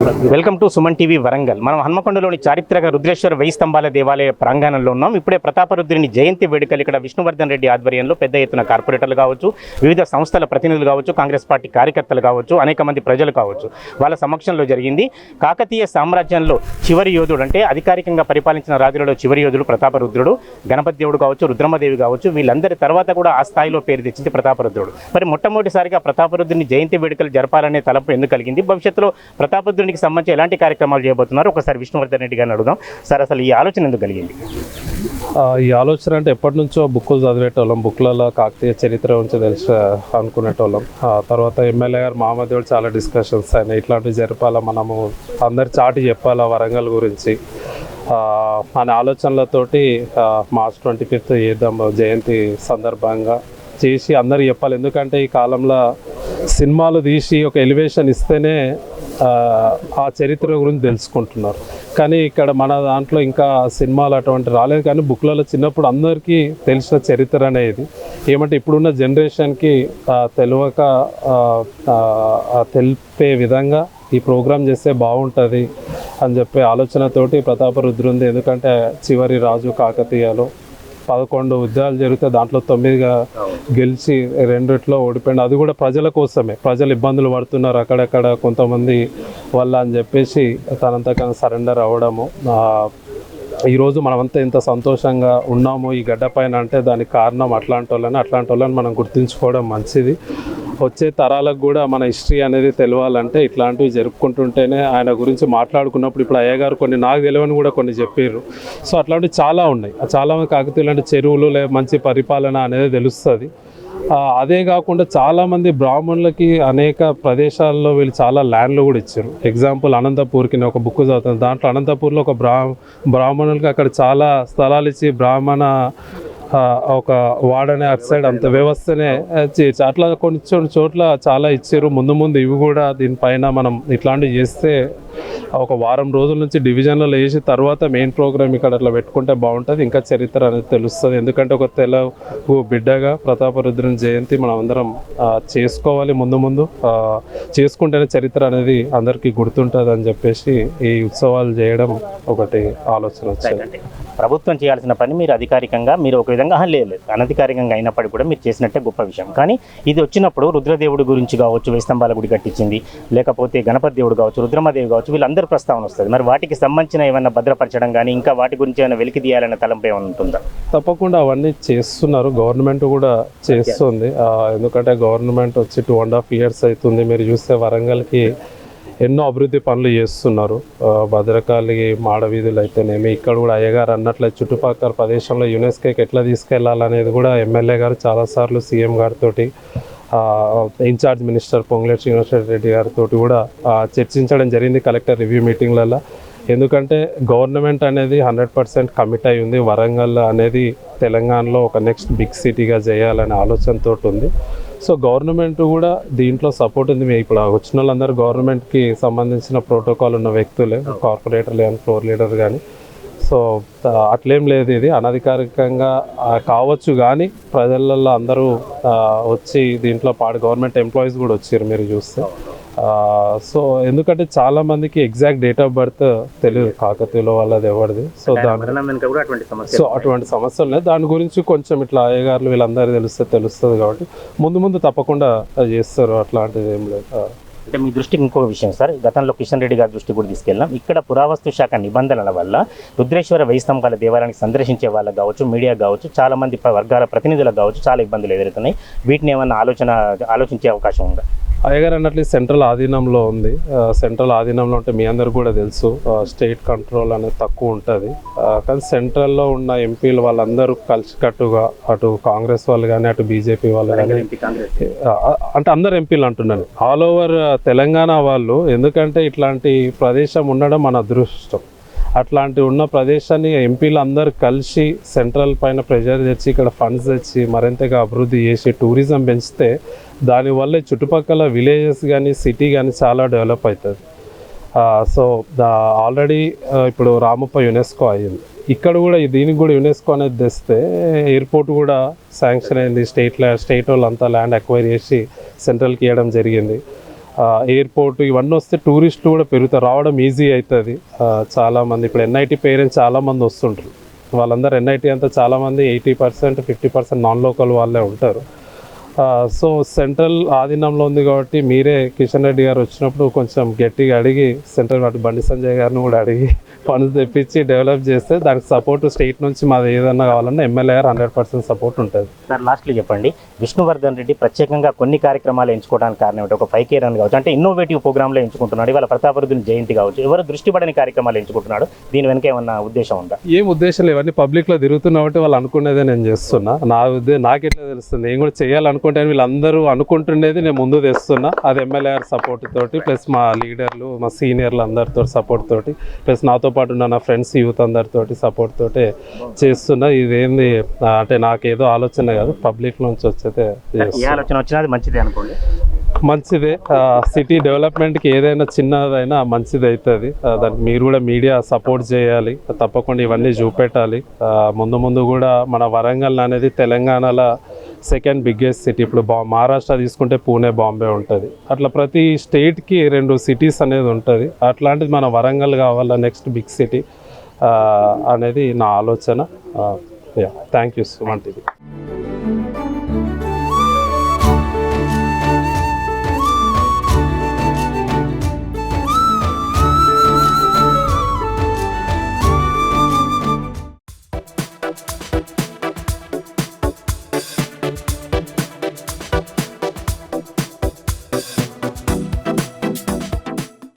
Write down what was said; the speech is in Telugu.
Welcome to Suman TV Warangal. మనం హన్మకొండలోని చారిత్రక రుద్రేశ్వర వెయ్యి స్తంభాల దేవాలయ ప్రాంగణంలో ఉన్నాం. ఇప్పుడే ప్రతాపరుద్రుని జయంతి వేడుకలు ఇక్కడ విష్ణువర్ధన్ రెడ్డి ఆధ్వర్యంలో పెద్ద ఎత్తున కార్పొరేటర్లు కావచ్చు, వివిధ సంస్థల ప్రతినిధులు కావచ్చు, కాంగ్రెస్ పార్టీ కార్యకర్తలు కావచ్చు, అనేక మంది ప్రజలు కావచ్చు, వాళ్ళ సమక్షంలో జరిగింది. కాకతీయ సామ్రాజ్యంలో చివరి యోధుడు అంటే అధికారికంగా పరిపాలించిన రాజులలో చివరి యోధుడు ప్రతాపరుద్రుడు. గణపతి దేవుడు కావచ్చు, రుద్రమదేవి కావచ్చు, వీళ్ళందరి తర్వాత కూడా ఆ స్థాయిలో పేరు తెచ్చింది ప్రతాపరుద్రుడు. మరి మొట్టమొదటిసారిగా ప్రతాపరుద్రుని జయంతి వేడుకలు జరపాలనే తలపు ఎందుకు కలిగింది? భవిష్యత్తులో ప్రతాపరుద్రునికి సంబంధించి ఎలాంటి కార్యక్రమాలు చేయబోతున్నారు? ఒకసారి విష్ణువర్ధన్ రెడ్డి గారిని అడుగుదాం. సార్, అసలు ఈ ఆలోచన ఎందుకు కలిగింది? ఈ ఆలోచన అంటే ఎప్పటి నుంచో బుక్కులు చదివేటోళ్ళం, బుక్లలో కాకతీయ చరిత్ర గురించి తెలిసి అనుకునేటోళ్ళం. తర్వాత ఎమ్మెల్యే గారు మామదేవుడు చాలా డిస్కషన్స్ అయినాయి, ఇట్లాంటివి జరపాలా, మనము అందరి చాటి చెప్పాలా వరంగల్ గురించి అనే ఆలోచనలతోటి మార్చ్ 25 చేద్దాం జయంతి సందర్భంగా చేసి అందరు చెప్పాలి. ఎందుకంటే ఈ కాలంలో సినిమాలు తీసి ఒక ఎలివేషన్ ఇస్తేనే ఆ చరిత్ర గురించి తెలుసుకుంటున్నారు. కానీ ఇక్కడ మన దాంట్లో ఇంకా సినిమాలు అటువంటి రాలేదు. కానీ బుక్లలో చిన్నప్పుడు అందరికీ తెలిసిన చరిత్ర అనేది ఏమంటే ఇప్పుడున్న జనరేషన్కి తెలియక తెలిపే విధంగా ఈ ప్రోగ్రాం చేస్తే బాగుంటుంది అని చెప్పే ఆలోచనతోటి ప్రతాపరుద్రుంది. ఎందుకంటే చివరి రాజు కాకతీయలో 11 యుద్ధాలు జరిగితే దాంట్లో 9గా గెలిచి 2 ఓడిపోయింది. అది కూడా ప్రజల కోసమే, ప్రజలు ఇబ్బందులు పడుతున్నారు అక్కడక్కడ కొంతమంది వల్ల అని చెప్పేసి తనంతకన్నా సరెండర్ అవ్వడము. ఈరోజు మనమంతా ఇంత సంతోషంగా ఉన్నాము ఈ గడ్డ పైన అంటే దానికి కారణం అట్లాంటి వాళ్ళని మనం గుర్తుంచుకోవడం మంచిది. వచ్చే తరాలకు కూడా మన హిస్టరీ అనేది తెలవాలంటే ఇట్లాంటివి జరుపుకుంటుంటేనే ఆయన గురించి మాట్లాడుకున్నప్పుడు ఇప్పుడు అయ్యగారు కొన్ని నాకు తెలియని కూడా కొన్ని చెప్పారు. సో అట్లాంటివి చాలా ఉన్నాయి. చాలా కాకతీయ లాంటి చెరువులు మంచి పరిపాలన అనేది తెలుస్తుంది. అదే కాకుండా చాలామంది బ్రాహ్మణులకి అనేక ప్రదేశాల్లో వీళ్ళు చాలా ల్యాండ్లు కూడా ఇచ్చారు. ఎగ్జాంపుల్ అనంతపూర్కి ఒక బుక్ చదువుతాను, దాంట్లో అనంతపూర్లో ఒక బ్రాహ్మణులకి అక్కడ చాలా స్థలాలు ఇచ్చి బ్రాహ్మణ ఒక వాడనే అటు సైడ్ అంత వ్యవస్థనే చేయొచ్చు. అట్లా కొన్ని చోట్ల చాలా ఇచ్చారు. ముందు ఇవి కూడా దీనిపైన మనం ఇట్లాంటివి చేస్తే ఒక వారం రోజుల నుంచి డివిజన్లలో వేసి తర్వాత మెయిన్ ప్రోగ్రామ్ ఇక్కడ అట్లా పెట్టుకుంటే బాగుంటుంది, ఇంకా చరిత్ర అనేది తెలుస్తుంది. ఎందుకంటే ఒక తెలుగు బిడ్డగా ప్రతాపరుద్రుని జయంతి మనం అందరం చేసుకోవాలి. ముందు చేసుకుంటేనే చరిత్ర అనేది అందరికీ గుర్తుంటుంది అని చెప్పేసి ఈ ఉత్సవాలు చేయడం ఒకటి ఆలోచన వచ్చింది. ప్రభుత్వం చేయాల్సిన పని మీరు అధికారికంగా మీరు ఒక విధంగా లేదు, అనధికారికంగా అయినప్పటికీ కూడా మీరు చేసినట్టే గొప్ప విషయం. కానీ ఇది వచ్చినప్పుడు రుద్రదేవుడి గురించి కావచ్చు, వెయ్యి స్తంభాల గుడి కట్టించింది, లేకపోతే గణపతి దేవుడు కావచ్చు, రుద్రమదేవి కావచ్చు, వీళ్ళందరూ ప్రస్తావన వస్తుంది. మరి వాటికి సంబంధించిన ఏమైనా భద్రపరచడం కానీ ఇంకా వాటి గురించి ఏమైనా వెలికి తీయాలనే తలంపు ఏమైనా ఉంటుందా? తప్పకుండా అవన్నీ చేస్తున్నారు, గవర్నమెంట్ కూడా చేస్తుంది. ఎందుకంటే గవర్నమెంట్ వచ్చి 2.5 years అవుతుంది. మీరు చూస్తే వరంగల్కి ఎన్నో అభివృద్ధి పనులు చేస్తున్నారు. భద్రకాళి మాడవీధులు అయితేనేమి, ఇక్కడ కూడా అయ్యగారు అన్నట్లే చుట్టుపక్కల ప్రదేశంలో యునెస్కోకి ఎట్లా తీసుకెళ్లాలనేది కూడా ఎమ్మెల్యే గారు చాలాసార్లు సీఎం గారితో, ఇన్ఛార్జ్ మినిస్టర్ పొంగులేటి శ్రీనివాసరెడ్డి గారితో కూడా చర్చించడం జరిగింది కలెక్టర్ రివ్యూ మీటింగ్లలో. ఎందుకంటే గవర్నమెంట్ అనేది 100% కమిట్ అయి ఉంది. వరంగల్ అనేది తెలంగాణలో ఒక నెక్స్ట్ బిగ్ సిటీగా చేయాలనే ఆలోచనతో ఉంది. సో గవర్నమెంట్ కూడా దీంట్లో సపోర్ట్ ఉంది. ఇప్పుడు వచ్చిన వాళ్ళందరూ గవర్నమెంట్కి సంబంధించిన ప్రోటోకాల్ ఉన్న వ్యక్తులే, కార్పొరేటర్లు కానీ ఫ్లోర్ లీడర్ కానీ. సో అట్లేం లేదు, ఇది అనధికారికంగా కావచ్చు. కానీ ప్రజలలో అందరూ వచ్చి దీంట్లో గవర్నమెంట్ ఎంప్లాయీస్ కూడా వచ్చారు మీరు చూస్తే. సో ఎందుకంటే చాలా మందికి ఎగ్జాక్ట్ డేట్ ఆఫ్ బర్త్ తెలియదు కాకతీయులో వాళ్ళది ఎవరిది. సో అటువంటి సమస్యలు లేదు. దాని గురించి కొంచెం ఇట్లా అయ్యగారులు వీళ్ళందరూ తెలుస్తుంది కాబట్టి ముందు తప్పకుండా చేస్తారు. అట్లాంటిది ఏం లేదు. అంటే మీ దృష్టికి ఇంకో విషయం సార్, గతంలో కిషన్ రెడ్డి గారి దృష్టి కూడా తీసుకెళ్ళాం. ఇక్కడ పురావస్తు శాఖ నిబంధనల వల్ల రుద్రేశ్వర వెయ్యి స్తంభాల దేవాలయానికి సందర్శించే వాళ్ళకి కావచ్చు, మీడియా కావచ్చు, చాలా మంది వర్గాల ప్రతినిధులకు కావచ్చు చాలా ఇబ్బందులు ఎదురవుతున్నాయి. వీటిని ఏమన్నా ఆలోచించే అవకాశం ఉందా? అయ్యగారు అన్నట్లు సెంట్రల్ ఆధీనంలో ఉంది. సెంట్రల్ ఆధీనంలో అంటే మీ అందరు కూడా తెలుసు, స్టేట్ కంట్రోల్ అనేది తక్కువ ఉంటుంది. కానీ సెంట్రల్లో ఉన్న ఎంపీలు వాళ్ళందరూ కలిసికట్టుగా, అటు కాంగ్రెస్ వాళ్ళు కానీ అటు బీజేపీ వాళ్ళు కానీ, అంటే అందరు ఎంపీలు అంటున్నాను, ఆల్ ఓవర్ తెలంగాణ వాళ్ళు. ఎందుకంటే ఇట్లాంటి ప్రదేశం ఉండడం మన అదృష్టం. అట్లాంటి ఉన్న ప్రదేశాన్ని ఎంపీలు అందరూ కలిసి సెంట్రల్ పైన ప్రెజర్ తెచ్చి ఇక్కడ ఫండ్స్ తెచ్చి మరింతగా అభివృద్ధి చేసి టూరిజం పెంచితే దానివల్ల చుట్టుపక్కల విలేజెస్ కానీ సిటీ కానీ చాలా డెవలప్ అవుతుంది. సో ఆల్రెడీ ఇప్పుడు రామప్ప యునెస్కో అయ్యింది. ఇక్కడ కూడా దీనికి కూడా యునెస్కో అనేది తెస్తే ఎయిర్పోర్ట్ కూడా శాంక్షన్ అయింది. స్టేట్ వాళ్ళంతా ల్యాండ్ అక్వైర్ చేసి సెంట్రల్కి ఇవ్వడం జరిగింది. ఎయిర్పోర్ట్ ఇవన్నీ వస్తే టూరిస్టులు కూడా పెరుగుతారు, రావడం ఈజీ అవుతుంది. చాలామంది ఇప్పుడు ఎన్ఐటి పేరెంట్స్ చాలామంది వస్తుంటారు. వాళ్ళందరూ ఎన్ఐటి అంతా చాలామంది 80% 50% నాన్ లోకల్ వాళ్ళే ఉంటారు. సో సెంట్రల్ ఆధీనంలో ఉంది కాబట్టి మీరే కిషన్ రెడ్డి గారు వచ్చినప్పుడు కొంచెం గట్టిగా అడిగి సెంట్రల్ అటు బండి సంజయ్ గారిని కూడా అడిగి ఫండ్స్ తెప్పించి డెవలప్ చేస్తే దానికి సపోర్ట్ స్టేట్ నుంచి మాది ఏదన్నా కావాలన్నా ఎమ్మెల్యే గారు 100% సపోర్ట్ ఉంటుంది. సార్ లాస్ట్లో చెప్పండి, విష్ణువర్ధన్ రెడ్డి ప్రత్యేకంగా కొన్ని కార్యక్రమాలు ఎంచుకోవడానికి కారణం ఏంటి? ఒక 5K రన్ కావచ్చు, అంటే ఇన్నోవేటివ్ ప్రోగ్రాంలో ఎంచుకుంటున్నాడు, ఇవాళ ప్రతాపరుద్రుని జయంతి కావచ్చు, ఎవరు దృష్టి పడని కార్యక్రమాలు ఎంచుకుంటున్నాడు, దీని వెనక ఏమన్నా ఉద్దేశం ఉందా? ఏం ఉద్దేశం లేదు, ఇవన్నీ పబ్లిక్లో తిరుగుతున్నా కాబట్టి వాళ్ళు అనుకునేదే నేను చేస్తున్నా. నాకెట్లా తెలుస్తుంది, నేను కూడా చేయాలనుకుంటే వీళ్ళందరూ అనుకుంటుండేది నేను ముందు తెస్తున్నా. అది ఎమ్మెల్యే గారి సపోర్ట్ తోటి ప్లస్ మా లీడర్లు మా సీనియర్లు అందరితో సపోర్ట్ తోటి ప్లస్ నాతో పాటు ఉన్న నా ఫ్రెండ్స్ యూత్ అందరితోటి సపోర్ట్ తోటి చేస్తున్నా. ఇదేంది అంటే నాకేదో ఆలోచన కాదు, పబ్లిక్ నుంచి వచ్చేదే ఏ ఆలోచన వచ్చినా అది మంచిదే అనుకోండి. మంచిదే. సిటీ డెవలప్మెంట్కి ఏదైనా చిన్నదైనా మంచిది అవుతుంది. దానికి మీరు కూడా మీడియా సపోర్ట్ చేయాలి, తప్పకుండా ఇవన్నీ చూపెట్టాలి. ముందు కూడా మన వరంగల్ అనేది తెలంగాణలో సెకండ్ బిగ్గెస్ట్ సిటీ. ఇప్పుడు మహారాష్ట్ర తీసుకుంటే పూణే, బాంబే ఉంటుంది. అట్లా ప్రతి స్టేట్కి 2 సిటీస్ అనేది ఉంటుంది. అట్లాంటిది మన వరంగల్ కావాలా నెక్స్ట్ బిగ్ సిటీ అనేది నా ఆలోచన. Thank you so much.